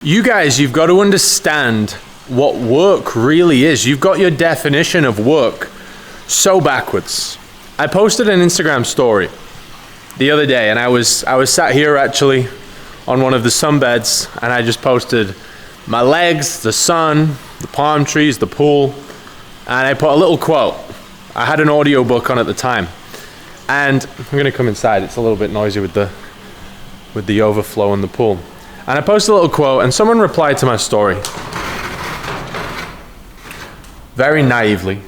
You guys, you've got to understand what work really is. You've got your definition of work so backwards. I posted an Instagram story the other day, and I was sat here actually on one of the sunbeds, and I just posted my legs, the sun, the palm trees, the pool, and I put a little quote. I had an audio book on at the time, and I'm gonna come inside. It's a little bit noisy with the overflow in the pool. And I posted a little quote, and someone replied to my story very naively.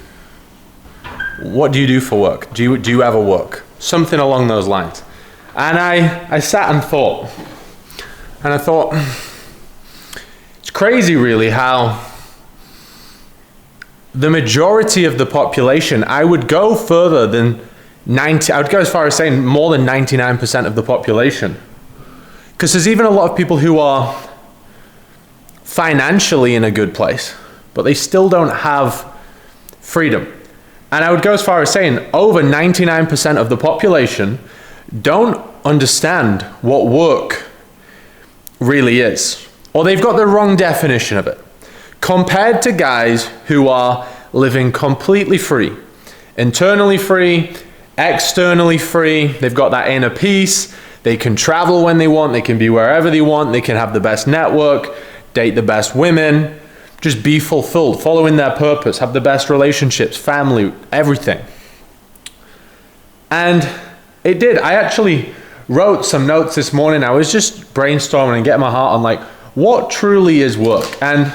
What do you do for work? Do you ever work? Something along those lines. And I sat and thought, it's crazy really how the majority of the population, I would go further than I would go as far as saying more than 99% of the population. Because there's even a lot of people who are financially in a good place, but they still don't have freedom. And I would go as far as saying over 99% of the population don't understand what work really is, or they've got the wrong definition of it, compared to guys who are living completely free, internally free, externally free. They've got that inner peace. They can travel when they want, they can be wherever they want, they can have the best network, date the best women, just be fulfilled, following their purpose, have the best relationships, family, everything. And it did. I actually wrote some notes this morning. I was just brainstorming and getting my heart on like, what truly is work? And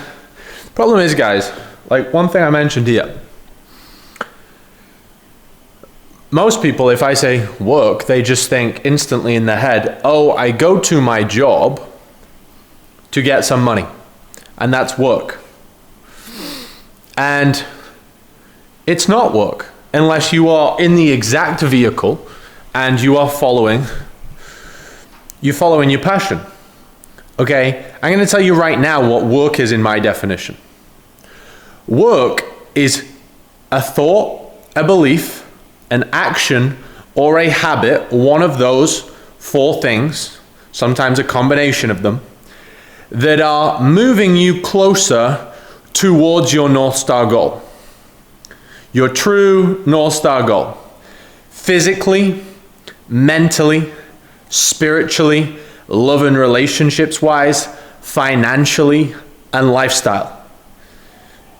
problem is, guys, like one thing I mentioned here, most people, if I say work, they just think instantly in their head, oh, I go to my job to get some money, and that's work. And it's not work unless you are in the exact vehicle and you are following your passion. Okay, I'm going to tell you right now what work is in my definition. Work is a thought, a belief, an action, or a habit, one of those four things, sometimes a combination of them, that are moving you closer towards your North Star goal. Your true North Star goal. Physically, mentally, spiritually, love and relationships wise, financially, and lifestyle.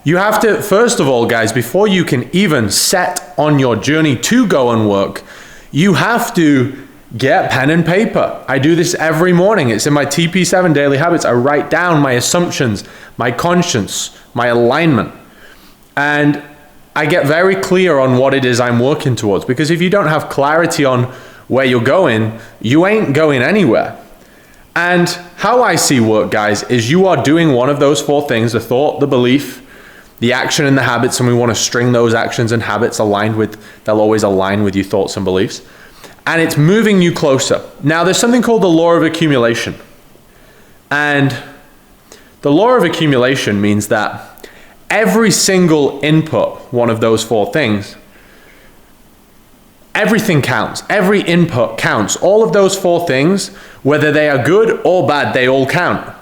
You have to, first of all, guys, before you can even set on your journey to go and work, you have to get pen and paper. I do this every morning. It's in my TP7 daily habits. I write down my assumptions, my conscience, my alignment. And I get very clear on what it is I'm working towards. Because if you don't have clarity on where you're going, you ain't going anywhere. And how I see work, guys, is you are doing one of those four things: the thought, the belief, the action and the habits, and we want to string those actions and habits they'll always align with your thoughts and beliefs. And it's moving you closer. Now, there's something called the law of accumulation. And the law of accumulation means that every single input, one of those four things, everything counts. Every input counts. All of those four things, whether they are good or bad, they all count.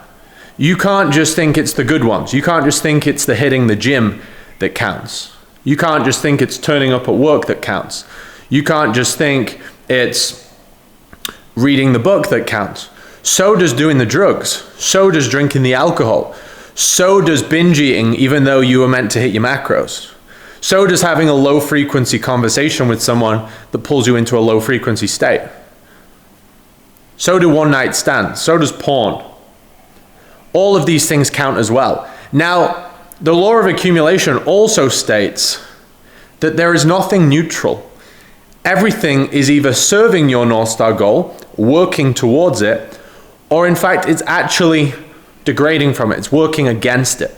You can't just think it's the good ones. You can't just think it's the hitting the gym that counts. You can't just think it's turning up at work that counts. You can't just think it's reading the book that counts. So does doing the drugs. So does drinking the alcohol. So does binge eating even though you were meant to hit your macros. So does having a low frequency conversation with someone that pulls you into a low frequency state. So do one night stands. So does porn. All of these things count as well. Now, the law of accumulation also states that there is nothing neutral. Everything is either serving your North Star goal, working towards it, or in fact, it's actually degrading from it. It's working against it.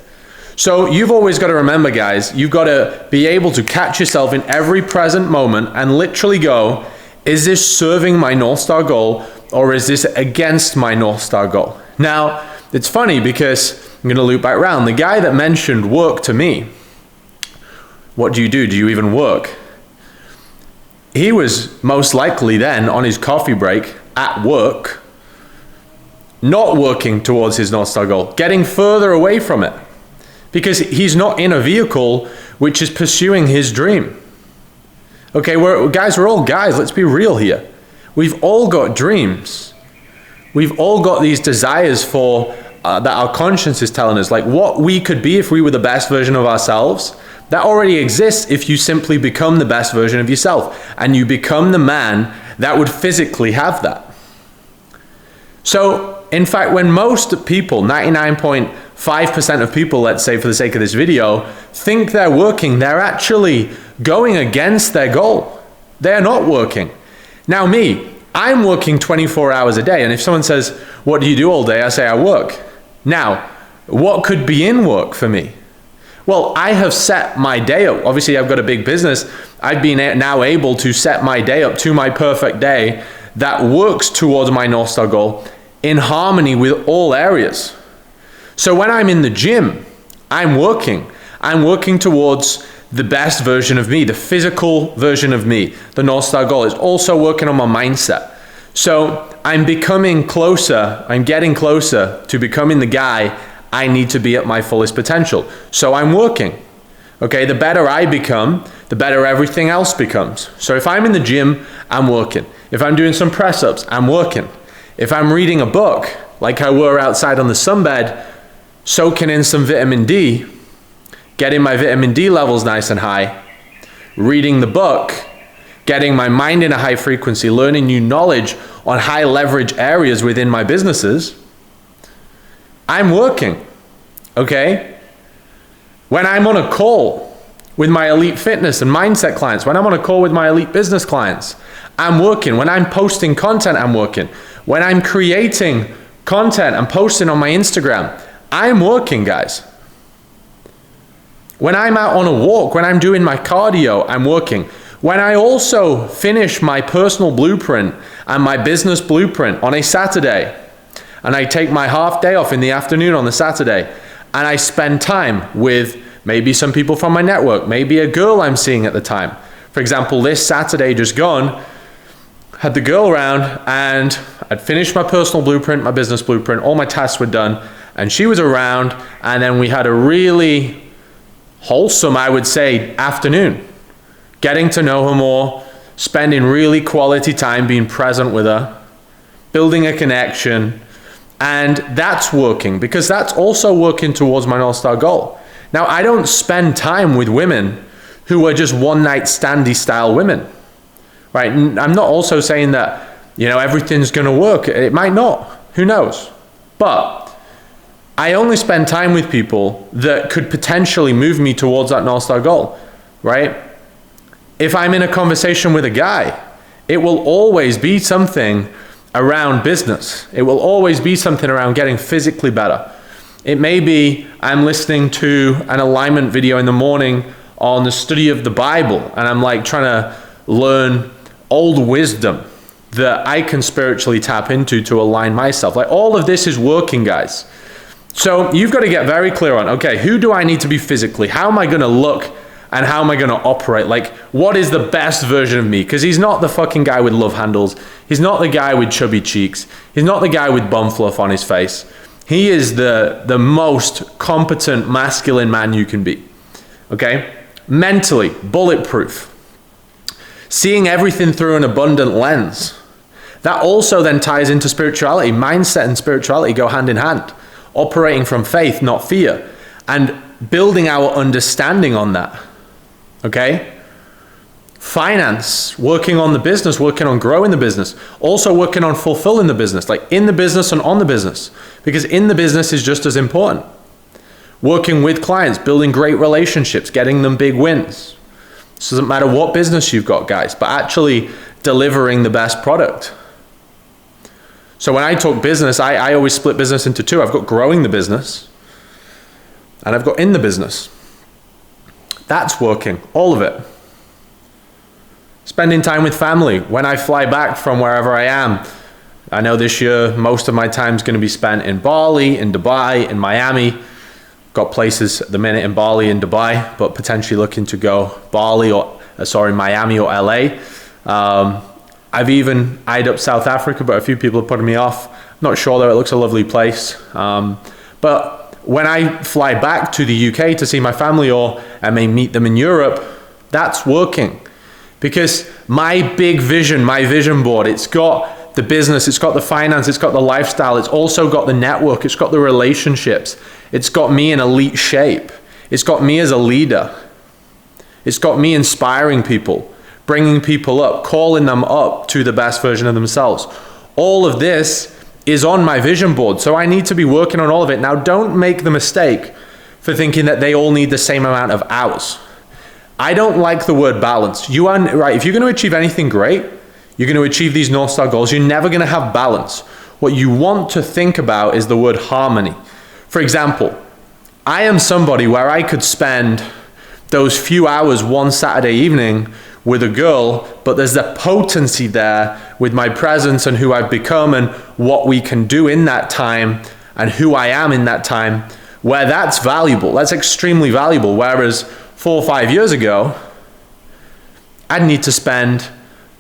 So you've always got to remember, guys, you've got to be able to catch yourself in every present moment and literally go, is this serving my North Star goal, or is this against my North Star goal? Now, it's funny because I'm going to loop back around. The guy that mentioned work to me, what do? Do you even work? He was most likely then on his coffee break at work, not working towards his North Star goal, getting further away from it, because he's not in a vehicle which is pursuing his dream. Okay, we're all guys, let's be real here. We've all got dreams. We've all got these desires for that our conscience is telling us, like what we could be if we were the best version of ourselves. That already exists if you simply become the best version of yourself and you become the man that would physically have that. So, in fact, when most people, 99.5% of people, let's say for the sake of this video, think they're working, they're actually going against their goal. They're not working. Now me, I'm working 24 hours a day, and if someone says, what do you do all day? I say, I work. Now, what could be in work for me? Well, I have set my day up. Obviously, I've got a big business. I've been now able to set my day up to my perfect day that works towards my North Star goal in harmony with all areas. So when I'm in the gym, I'm working. I'm working towards the best version of me, the physical version of me. The North Star goal is also working on my mindset. So I'm becoming closer, I'm getting closer to becoming the guy I need to be at my fullest potential. So I'm working. Okay, the better I become, the better everything else becomes. So if I'm in the gym, I'm working. If I'm doing some press-ups, I'm working. If I'm reading a book, like I were outside on the sunbed, soaking in some vitamin D, getting my vitamin D levels nice and high, reading the book, getting my mind in a high frequency, learning new knowledge on high leverage areas within my businesses, I'm working, okay? When I'm on a call with my elite fitness and mindset clients, when I'm on a call with my elite business clients, I'm working. When I'm posting content, I'm working. When I'm creating content and posting on my Instagram, I'm working, guys. When I'm out on a walk, when I'm doing my cardio, I'm working. When I also finish my personal blueprint and my business blueprint on a Saturday, and I take my half day off in the afternoon on the Saturday, and I spend time with maybe some people from my network, maybe a girl I'm seeing at the time. For example, this Saturday just gone, had the girl around, and I'd finished my personal blueprint, my business blueprint, all my tasks were done, and she was around, and then we had a really wholesome, I would say, afternoon. Getting to know her more, spending really quality time being present with her, building a connection, and that's working, because that's also working towards my North Star goal. Now, I don't spend time with women who are just one-night standy style women, right? And I'm not also saying that, everything's gonna work. It might not, who knows? But I only spend time with people that could potentially move me towards that North Star goal, right? If I'm in a conversation with a guy, it will always be something around business. It will always be something around getting physically better. It may be I'm listening to an alignment video in the morning on the study of the Bible, and I'm like trying to learn old wisdom that I can spiritually tap into to align myself. Like all of this is working, guys. So you've got to get very clear on, okay, who do I need to be physically? How am I going to look and how am I going to operate? Like, what is the best version of me? Because he's not the fucking guy with love handles. He's not the guy with chubby cheeks. He's not the guy with bum fluff on his face. He is the most competent masculine man you can be, okay? Mentally, bulletproof. Seeing everything through an abundant lens. That also then ties into spirituality. Mindset and spirituality go hand in hand. Operating from faith, not fear, and building our understanding on that, okay? Finance, working on the business, working on growing the business, also working on fulfilling the business, like in the business and on the business, because in the business is just as important. Working with clients, building great relationships, getting them big wins. It doesn't matter what business you've got, guys, but actually delivering the best product. So when I talk business, I always split business into two. I've got growing the business and I've got in the business. That's working, all of it. Spending time with family. When I fly back from wherever I am, I know this year most of my time is going to be spent in Bali, in Dubai, in Miami. Got places at the minute in Bali and Dubai, but potentially looking to go Miami or LA. I've even eyed up South Africa, but a few people are putting me off. Not sure though, it looks a lovely place. But when I fly back to the UK to see my family, or I may meet them in Europe, that's working. Because my big vision, my vision board, it's got the business, it's got the finance, it's got the lifestyle, it's also got the network, it's got the relationships, it's got me in elite shape, it's got me as a leader, it's got me inspiring people, bringing people up, calling them up to the best version of themselves. All of this is on my vision board, so I need to be working on all of it. Now, don't make the mistake for thinking that they all need the same amount of hours. I don't like the word balance. You are right. If you're going to achieve anything great, you're going to achieve these North Star goals. You're never going to have balance. What you want to think about is the word harmony. For example, I am somebody where I could spend those few hours one Saturday evening with a girl, but there's a potency there with my presence and who I've become and what we can do in that time and who I am in that time, where that's valuable. That's extremely valuable. Whereas 4 or 5 years ago, I'd need to spend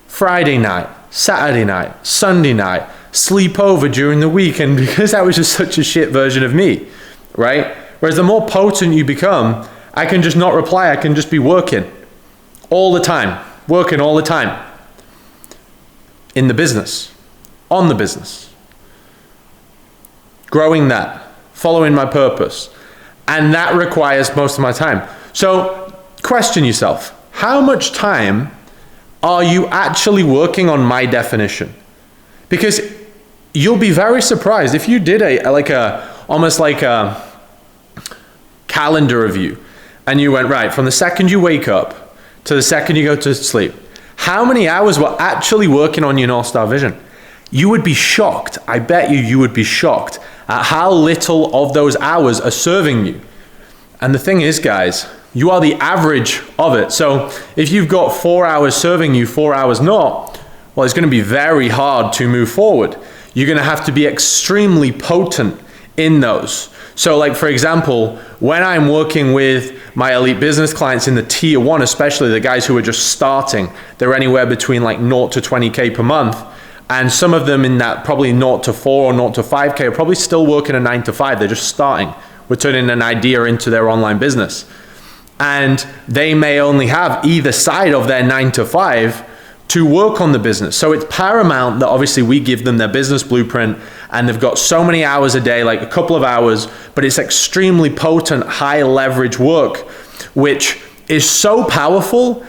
Friday night, Saturday night, Sunday night, sleep over during the weekend because that was just such a shit version of me, right? Whereas the more potent you become, I can just not reply. I can just be working all the time, working all the time in the business, on the business, growing that, following my purpose. And that requires most of my time. So question yourself, how much time are you actually working on my definition? Because you'll be very surprised if you did almost like a calendar review and you went, right, from the second you wake up to the second you go to sleep, how many hours were actually working on your North Star vision? You would be shocked. I bet you would be shocked at how little of those hours are serving you. And the thing is, guys, you are the average of it. So if you've got 4 hours serving you, 4 hours not, well, it's going to be very hard to move forward. You're going to have to be extremely potent in those. So like, for example, when I'm working with my elite business clients in the tier 1, especially the guys who are just starting, they're anywhere between like 0 to 20K per month. And some of them in that probably 0 to 4 or 0 to 5K are probably still working a 9 to 5. They're just starting. We're turning an idea into their online business. And they may only have either side of their 9 to 5 to work on the business. So it's paramount that obviously we give them their business blueprint and they've got so many hours a day, like a couple of hours, but it's extremely potent, high leverage work, which is so powerful,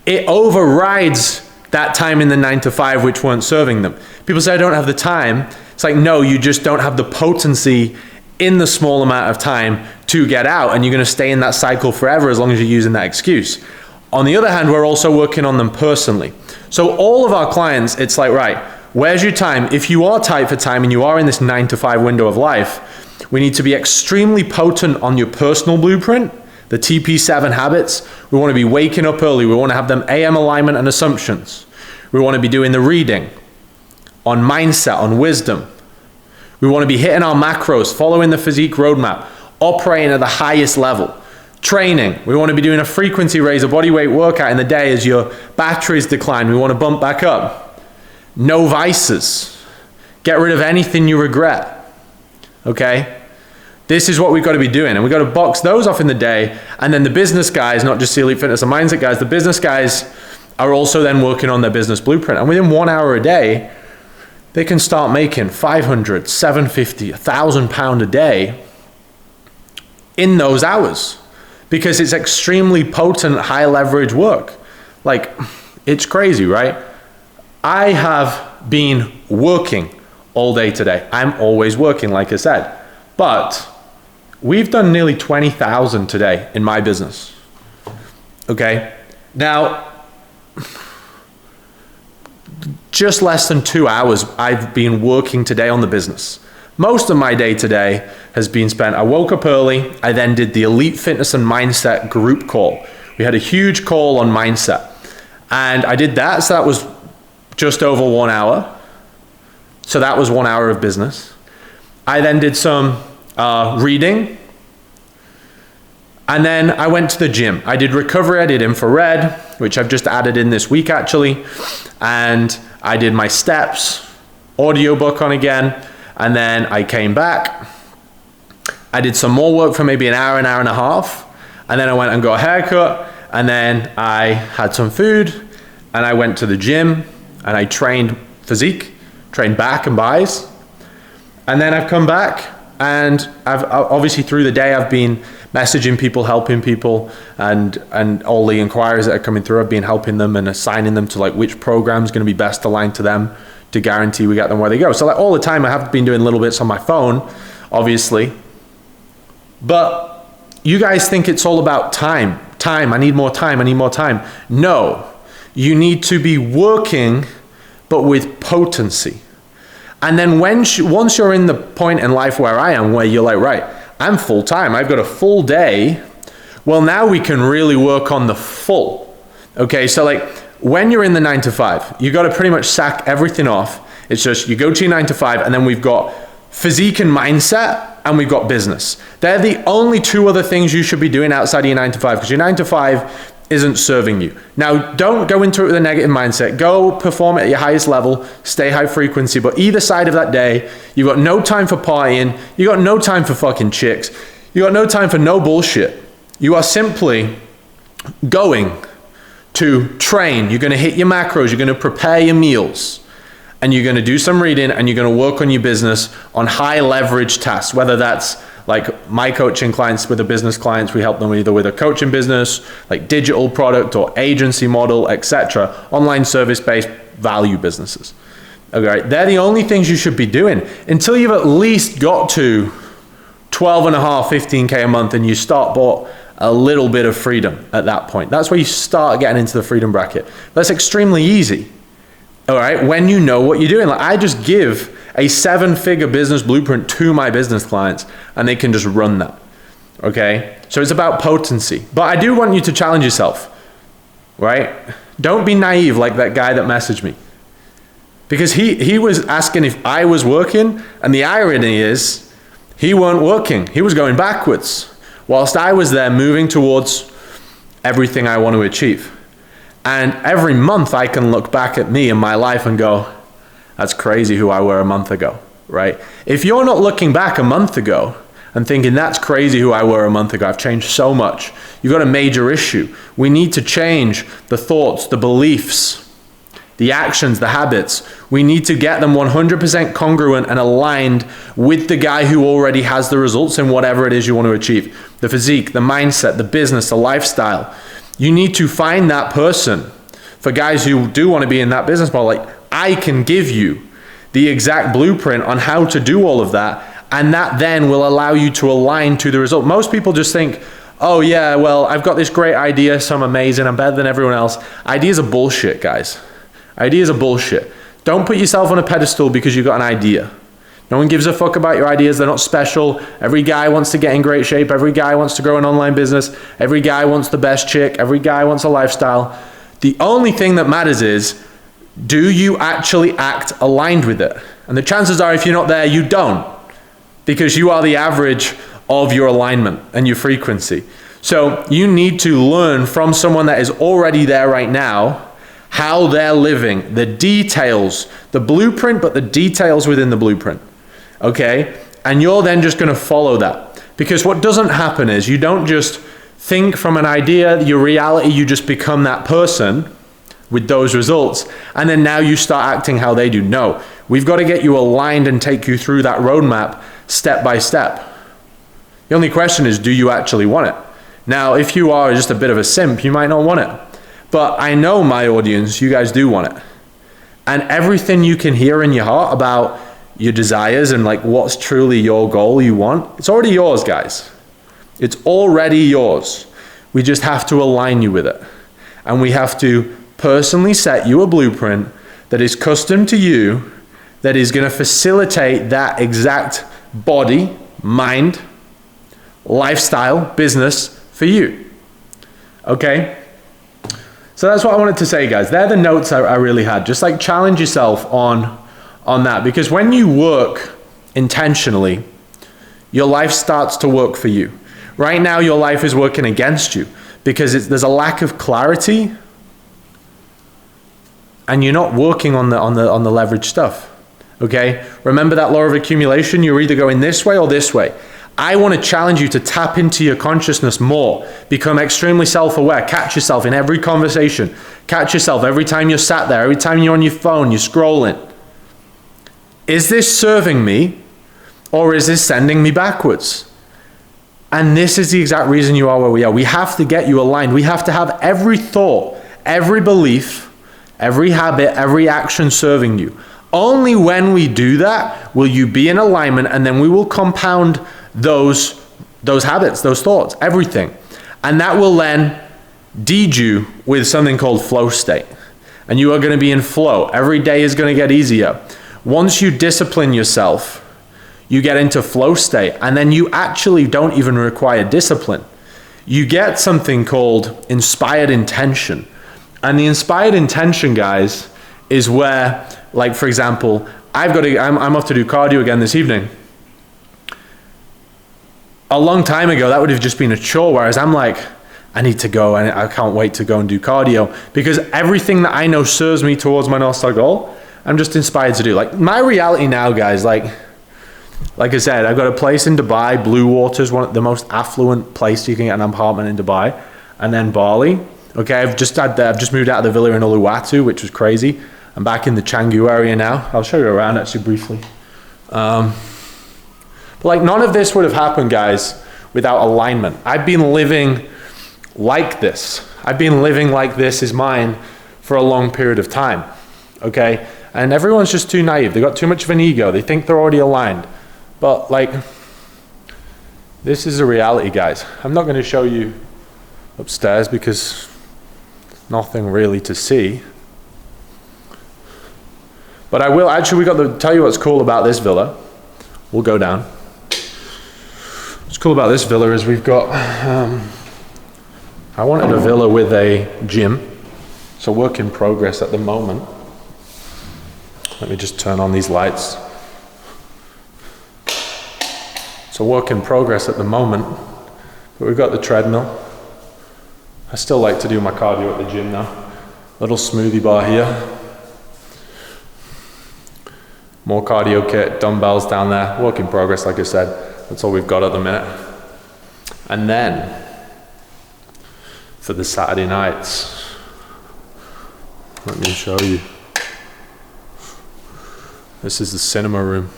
it overrides that time in the 9 to 5 which weren't serving them. People say, I don't have the time. It's like, no, you just don't have the potency in the small amount of time to get out, and you're going to stay in that cycle forever as long as you're using that excuse. On the other hand, we're also working on them personally. So all of our clients, it's like, right, where's your time? If you are tight for time and you are in this 9 to 5 window of life, we need to be extremely potent on your personal blueprint, the TP7 habits. We want to be waking up early. We want to have them AM alignment and assumptions. We want to be doing the reading on mindset, on wisdom. We want to be hitting our macros, following the physique roadmap, operating at the highest level. Training, we want to be doing a frequency raise, a body weight workout in the day as your batteries decline. We want to bump back up. No vices. Get rid of anything you regret. Okay? This is what we've got to be doing. And we've got to box those off in the day. And then the business guys, not just the elite fitness and mindset guys, the business guys are also then working on their business blueprint. And within 1 hour a day, they can start making 500, 750, £1,000 a day in those hours because it's extremely potent, high leverage work. Like, it's crazy, right? I have been working all day today. I'm always working, like I said, but we've done nearly 20,000 today in my business. Okay. Now, just less than 2 hours I've been working today on the business. Most of my day today has been spent, I woke up early, I then did the Elite Fitness and Mindset group call. We had a huge call on mindset. And I did that, so that was just over 1 hour. So that was 1 hour of business. I then did some reading. And then I went to the gym. I did recovery, I did infrared, which I've just added in this week actually. And I did my steps, audiobook on again. And then I came back. I did some more work for maybe an hour and a half. And then I went and got a haircut. And then I had some food. And I went to the gym. And I trained physique, trained back and buys. And then I've come back. And I've obviously through the day, I've been messaging people, helping people, and all the inquiries that are coming through, I've been helping them and assigning them to like which program is going to be best aligned to them to guarantee we get them where they go. So like all the time I have been doing little bits on my phone, obviously. But you guys think it's all about time. I need more time. No, you need to be working, but with potency. And then once you're in the point in life where I am, where you're like, right, I'm full time, I've got a full day. Well, now we can really work on the full. Okay, so like when you're in the 9 to 5, you got to pretty much sack everything off. It's just you go to your 9 to 5, and then we've got physique and mindset, and we've got business. They're the only two other things you should be doing outside of your 9 to 5, because your 9 to 5 isn't serving you. Now, don't go into it with a negative mindset. Go perform at your highest level, stay high frequency, but either side of that day, you've got no time for partying, you got no time for fucking chicks, you got no time for no bullshit. You are simply going to train, you're gonna hit your macros, you're gonna prepare your meals, and you're gonna do some reading, and you're gonna work on your business on high leverage tasks, whether that's like my coaching clients with the business clients, we help them either with a coaching business, like digital product or agency model, etc. Online service-based value businesses. Okay, they're the only things you should be doing until you've at least got to 12 and a half, 15K a month, and you start bought a little bit of freedom at that point. That's where you start getting into the freedom bracket. That's extremely easy. All right, when you know what you're doing. Like I just give a 7-figure business blueprint to my business clients, and they can just run that. Okay, so it's about potency. But I do want you to challenge yourself, right? Don't be naive like that guy that messaged me, because he was asking if I was working, and the irony is he weren't working. He was going backwards, whilst I was there moving towards everything I want to achieve. And every month I can look back at me in my life and go, that's crazy who I were a month ago, right? If you're not looking back a month ago and thinking that's crazy who I were a month ago, I've changed so much, you've got a major issue. We need to change the thoughts, the beliefs, the actions, the habits. We need to get them 100% congruent and aligned with the guy who already has the results in whatever it is you want to achieve. The physique, the mindset, the business, the lifestyle. You need to find that person. For guys who do want to be in that business model, like I can give you the exact blueprint on how to do all of that, and that then will allow you to align to the result. Most people just think, oh yeah, well, I've got this great idea, so I'm amazing, I'm better than everyone else. Ideas are bullshit, guys. Ideas are bullshit. Don't put yourself on a pedestal because you've got an idea. No one gives a fuck about your ideas. They're not special. Every guy wants to get in great shape. Every guy wants to grow an online business. Every guy wants the best chick. Every guy wants a lifestyle. The only thing that matters is, do you actually act aligned with it? And the chances are if you're not there, you don't, because you are the average of your alignment and your frequency. So you need to learn from someone that is already there right now, how they're living, the details, the blueprint, but the details within the blueprint. Okay? And you're then just going to follow that. Because what doesn't happen is you don't just think from an idea, your reality, you just become that person with those results, and then now you start acting how they do. No, we've got to get you aligned and take you through that roadmap step by step. The only question is, do you actually want it? Now, if you are just a bit of a simp, you might not want it. But I know my audience, you guys do want it. And everything you can hear in your heart about your desires and like what's truly your goal you want, it's already yours, guys. It's already yours. We just have to align you with it. And we have to personally set you a blueprint that is custom to you, that is going to facilitate that exact body, mind, lifestyle, business for you. Okay? So that's what I wanted to say, guys. They're the notes I really had. Just like challenge yourself on that, because when you work intentionally, your life starts to work for you. Right now, your life is working against you because there's a lack of clarity, and you're not working on the leverage stuff. Okay? Remember that law of accumulation? You're either going this way or this way. I want to challenge you to tap into your consciousness more. Become extremely self-aware. Catch yourself in every conversation. Catch yourself every time you're sat there, every time you're on your phone, you're scrolling. Is this serving me or is this sending me backwards? And this is the exact reason you are where we are. We have to get you aligned. We have to have every thought, every belief, every habit, every action serving you. Only when we do that will you be in alignment, and then we will compound those habits, those thoughts, everything. And that will then deed you with something called flow state. And you are going to be in flow. Every day is going to get easier. Once you discipline yourself, you get into flow state, and then you actually don't even require discipline. You get something called inspired intention. And the inspired intention, guys, is where, like, for example, I'm off to do cardio again this evening. A long time ago, that would have just been a chore, whereas I'm like, I need to go, and I can't wait to go and do cardio, because everything that I know serves me towards my North Star goal, I'm just inspired to do. Like, my reality now, guys, like I said, I've got a place in Dubai. Blue Water's one of the most affluent place you can get an apartment in Dubai. And then Bali. Okay, I've just moved out of the villa in Uluwatu, which was crazy. I'm back in the Canggu area now. I'll show you around actually briefly. But like, none of this would have happened, guys, without alignment. I've been living like this. I've been living like this is mine for a long period of time. Okay? And everyone's just too naive. They've got too much of an ego. They think they're already aligned. But like, this is a reality, guys. I'm not going to show you upstairs because nothing really to see. But I will, actually, tell you what's cool about this villa. We'll go down. What's cool about this villa is we've got, I wanted a villa with a gym. It's a work in progress at the moment. Let me just turn on these lights. It's a work in progress at the moment, but we've got the treadmill. I still like to do my cardio at the gym now. Little smoothie bar here. More cardio kit, dumbbells down there. Work in progress, like I said. That's all we've got at the minute. And then, for the Saturday nights, let me show you. This is the cinema room.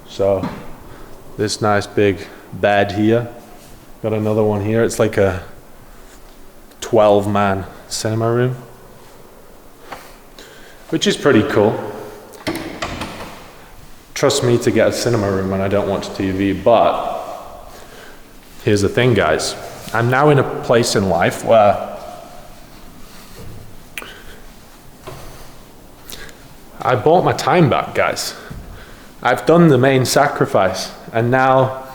So, this nice big bed here. Got another one here. It's like a 12-man cinema room, which is pretty cool. Trust me to get a cinema room when I don't watch TV, but here's the thing, guys. I'm now in a place in life where I bought my time back, guys. I've done the main sacrifice, and now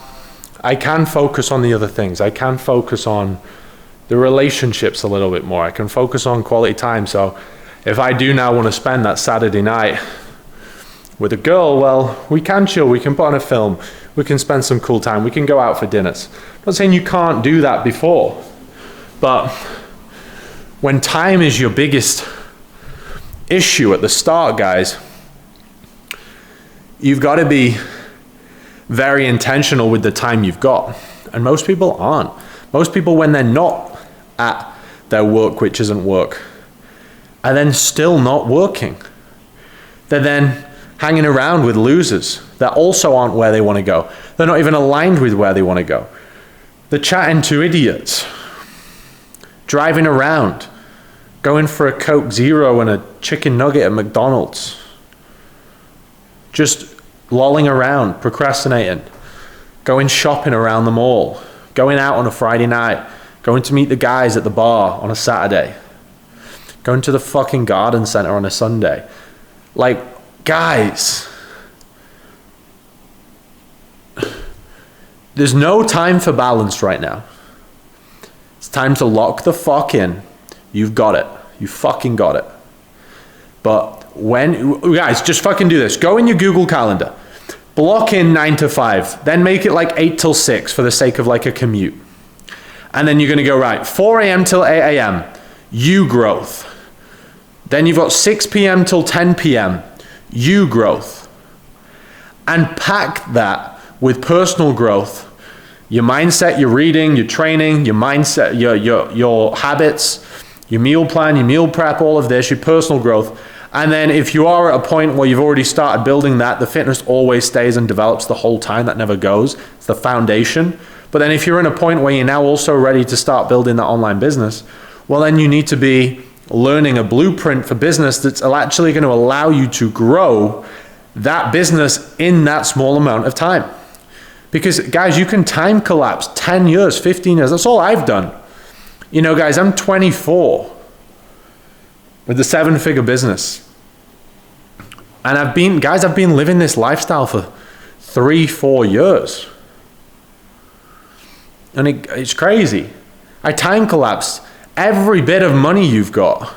I can focus on the other things. I can focus on the relationships a little bit more. I can focus on quality time. So if I do now want to spend that Saturday night with a girl, well, we can chill, we can put on a film, we can spend some cool time, we can go out for dinners. I'm not saying you can't do that before, but when time is your biggest issue at the start, guys, you've got to be very intentional with the time you've got. And most people aren't. Most people, when they're not at their work, which isn't work, are then still not working. They're then hanging around with losers that also aren't where they want to go. They're not even aligned with where they want to go. They're chatting to idiots, driving around, going for a Coke Zero and a chicken nugget at McDonald's, just lolling around, procrastinating, going shopping around the mall, going out on a Friday night, going to meet the guys at the bar on a Saturday, going to the fucking garden center on a Sunday. Like, guys, there's no time for balance right now. It's time to lock the fuck in. You've got it. You fucking got it. But when, guys, just fucking do this. Go in your Google Calendar. Block in 9 to 5. Then make it like 8 till 6 for the sake of like a commute. And then you're going to go, right, 4 a.m. till 8 a.m. You growth. Then you've got 6 p.m. till 10 p.m. growth. And pack that with personal growth, your mindset, your reading, your training, your mindset, your habits, your meal plan, your meal prep, all of this, your personal growth. And then if you are at a point where you've already started building that, the fitness always stays and develops the whole time. That never goes. It's the foundation. But then if you're in a point where you're now also ready to start building that online business, well, then you need to be learning a blueprint for business that's actually going to allow you to grow that business in that small amount of time. Because guys, you can time collapse 10 years, 15 years. That's all I've done. You know, guys, I'm 24 with a 7-figure business. And I've been living this lifestyle for 3-4 years. And it's crazy. I time collapsed. Every bit of money you've got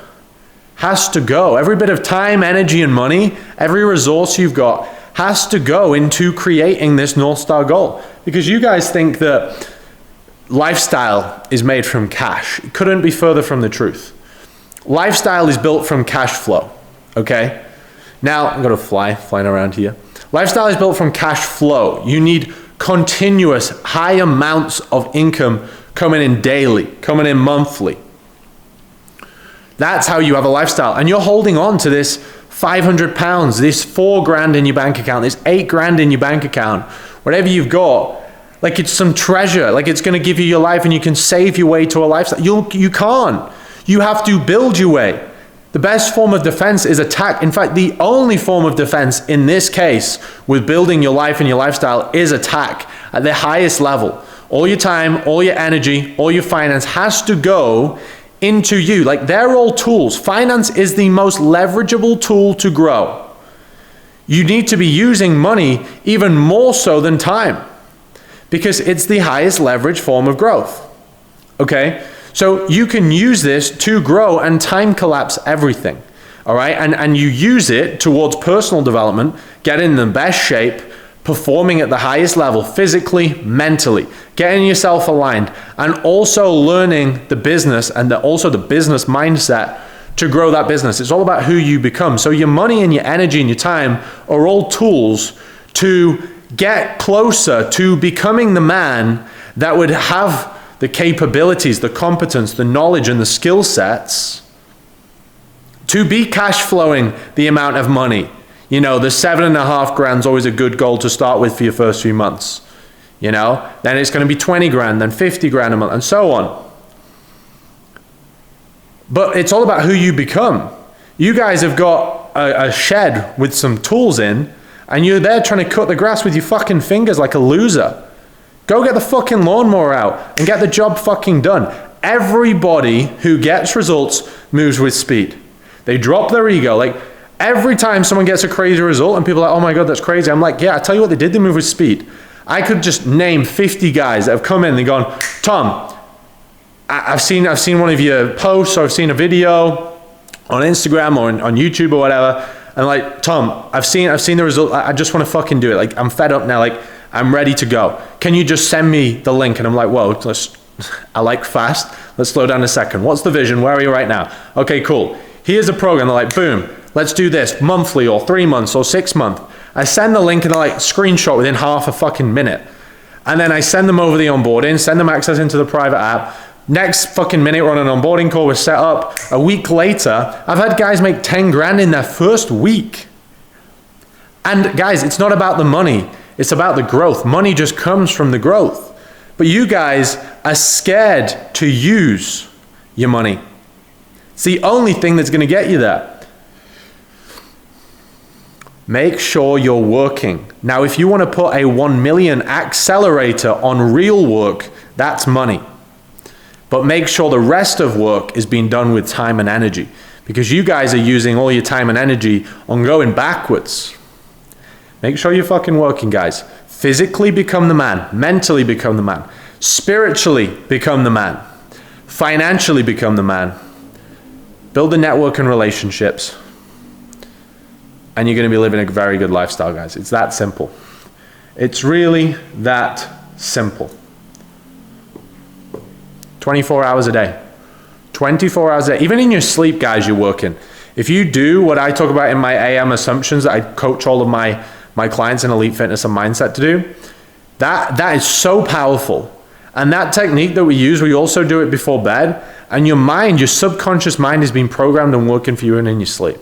has to go. Every bit of time, energy, and money, every resource you've got has to go into creating this North Star goal. Because you guys think that lifestyle is made from cash. It couldn't be further from the truth. Lifestyle is built from cash flow, okay? Now, I'm gonna flying around here. Lifestyle is built from cash flow. You need continuous high amounts of income coming in daily, coming in monthly. That's how you have a lifestyle. And you're holding on to this 500 pounds, this 4 grand in your bank account, this 8 grand in your bank account, whatever you've got, like it's some treasure, like it's gonna give you your life and you can save your way to a lifestyle. You can't. You have to build your way. The best form of defense is attack. In fact, the only form of defense in this case with building your life and your lifestyle is attack at the highest level. All your time, all your energy, all your finance has to go into you. Like they're all tools. Finance is the most leverageable tool to grow. You need to be using money even more so than time because it's the highest leverage form of growth. Okay? So you can use this to grow and time collapse everything. All right? And you use it towards personal development, getting in the best shape, performing at the highest level, physically, mentally, getting yourself aligned, and also learning the business and also the business mindset to grow that business. It's all about who you become. So your money and your energy and your time are all tools to get closer to becoming the man that would have the capabilities, the competence, the knowledge, and the skill sets to be cash flowing the amount of money. You know, the 7.5 grand is always a good goal to start with for your first few months. You know, then it's going to be 20 grand, then 50 grand a month, and so on. But it's all about who you become. You guys have got a shed with some tools in, and you're there trying to cut the grass with your fucking fingers like a loser. Go get the fucking lawnmower out and get the job fucking done. Everybody who gets results moves with speed. They drop their ego. Like, every time someone gets a crazy result and people are like, oh my God, that's crazy. I'm like, yeah, I tell you what they did, they move with speed. I could just name 50 guys that have come in and gone, Tom, I've seen one of your posts or I've seen a video on Instagram or on YouTube or whatever. And like, Tom, I've seen the result. I just want to fucking do it. Like, I'm fed up now. Like, I'm ready to go. Can you just send me the link? And I'm like, whoa, I like fast. Let's slow down a second. What's the vision? Where are you right now? Okay, cool. Here's a program. They're like, boom. Let's do this monthly or 3 months or 6 months. I send the link and they're like screenshot within half a fucking minute. And then I send them over the onboarding, send them access into the private app. Next fucking minute we're on an onboarding call, we're set up. A week later, I've had guys make 10 grand in their first week. And guys, it's not about the money. It's about the growth. Money just comes from the growth. But you guys are scared to use your money. It's the only thing that's going to get you there. Make sure you're working. Now, if you want to put a 1 million accelerator on real work, that's money. But make sure the rest of work is being done with time and energy, because you guys are using all your time and energy on going backwards. Make sure you're fucking working, guys. Physically become the man. Mentally become the man. Spiritually become the man. Financially become the man. Build a network and relationships. And you're going to be living a very good lifestyle, guys. It's that simple. It's really that simple. 24 hours a day. 24 hours a day. Even in your sleep, guys, you're working. If you do what I talk about in my AM assumptions that I coach all of my clients in elite fitness and mindset to do, that is so powerful. And that technique that we also do it before bed, and your mind, your subconscious mind is being programmed and working for you and in your sleep.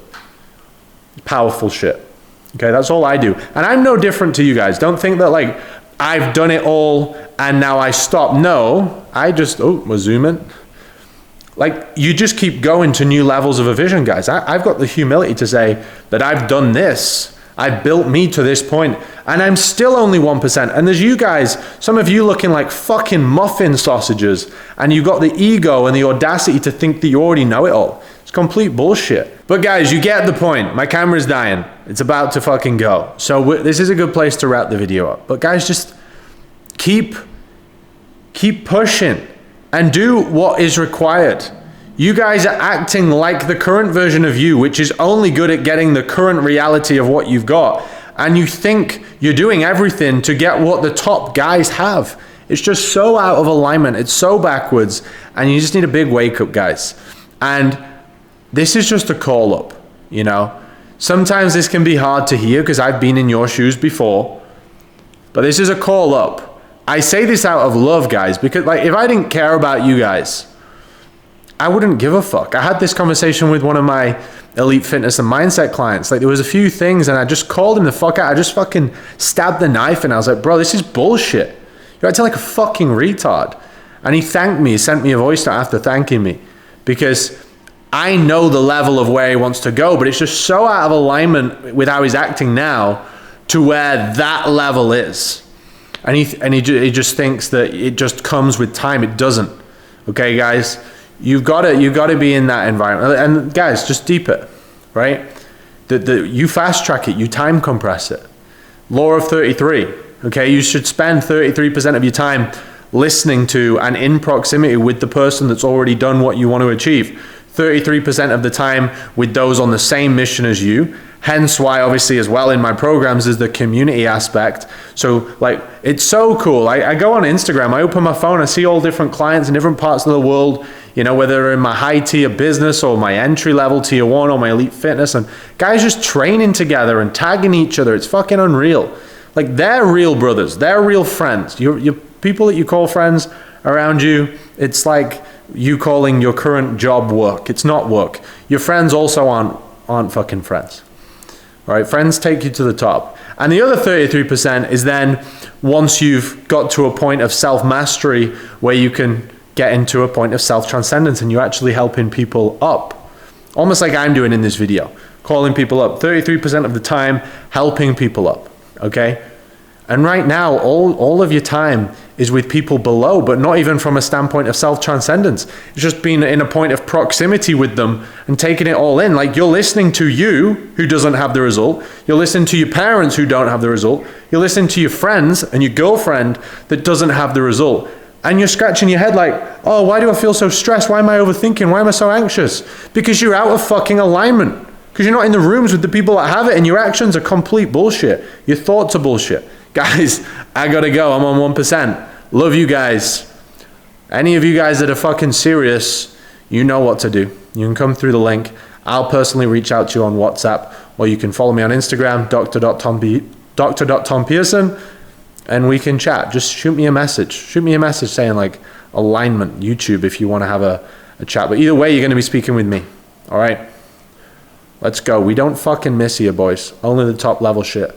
Powerful shit. Okay, that's all I do. And I'm no different to you guys. Don't think that like I've done it all and now I stop. No, I just, we'll zoom in. Like, you just keep going to new levels of a vision, guys. I've got the humility to say that I've done this. I've built me to this point, and I'm still only 1%. And there's you guys, some of you looking like fucking muffin sausages, and you've got the ego and the audacity to think that you already know it all. It's complete bullshit. But guys, you get the point. My camera's dying. It's about to fucking go. So this is a good place to wrap the video up. But guys, just keep pushing and do what is required. You guys are acting like the current version of you, which is only good at getting the current reality of what you've got. And you think you're doing everything to get what the top guys have. It's just so out of alignment. It's so backwards. And you just need a big wake up, guys. And this is just a call up, you know. Sometimes this can be hard to hear because I've been in your shoes before. But this is a call up. I say this out of love, guys, because like if I didn't care about you guys, I wouldn't give a fuck. I had this conversation with one of my elite fitness and mindset clients. Like there was a few things and I just called him the fuck out. I just fucking stabbed the knife and I was like, bro, this is bullshit. You're acting like a fucking retard. And he thanked me, he sent me a voice note after thanking me because I know the level of where he wants to go, but it's just so out of alignment with how he's acting now to where that level is. And he just thinks that it just comes with time. It doesn't. Okay, guys, you've got to be in that environment. And guys, just deep it, right? You fast track it. You time compress it. Law of 33. Okay, you should spend 33% of your time listening to and in proximity with the person that's already done what you want to achieve. 33% of the time with those on the same mission as you. Hence why obviously as well in my programs is the community aspect. So like, it's so cool. I go on Instagram, I open my phone, I see all different clients in different parts of the world, you know, whether they're in my high tier business or my entry level tier 1 or my elite fitness, and guys just training together and tagging each other. It's fucking unreal. Like they're real brothers, they're real friends. Your people that you call friends around you, it's like you calling your current job work. It's not work. Your friends also aren't fucking friends. All right, friends take you to the top. And the other 33% is then once you've got to a point of self-mastery where you can get into a point of self-transcendence and you're actually helping people up. Almost like I'm doing in this video, calling people up. 33% of the time, helping people up, okay? And right now, all of your time is with people below, but not even from a standpoint of self-transcendence. It's just being in a point of proximity with them and taking it all in. Like you're listening to you, who doesn't have the result. You're listening to your parents who don't have the result. You're listening to your friends and your girlfriend that doesn't have the result. And you're scratching your head like, oh, why do I feel so stressed? Why am I overthinking? Why am I so anxious? Because you're out of fucking alignment. Because you're not in the rooms with the people that have it, and your actions are complete bullshit. Your thoughts are bullshit. Guys, I gotta go. I'm on 1%. Love you guys. Any of you guys that are fucking serious, you know what to do. You can come through the link. I'll personally reach out to you on WhatsApp, or you can follow me on Instagram, dr.tom.pearson, and we can chat. Just shoot me a message. Shoot me a message saying like alignment, YouTube, if you want to have a chat. But either way, you're going to be speaking with me. All right? Let's go. We don't fucking miss here, boys. Only the top level shit.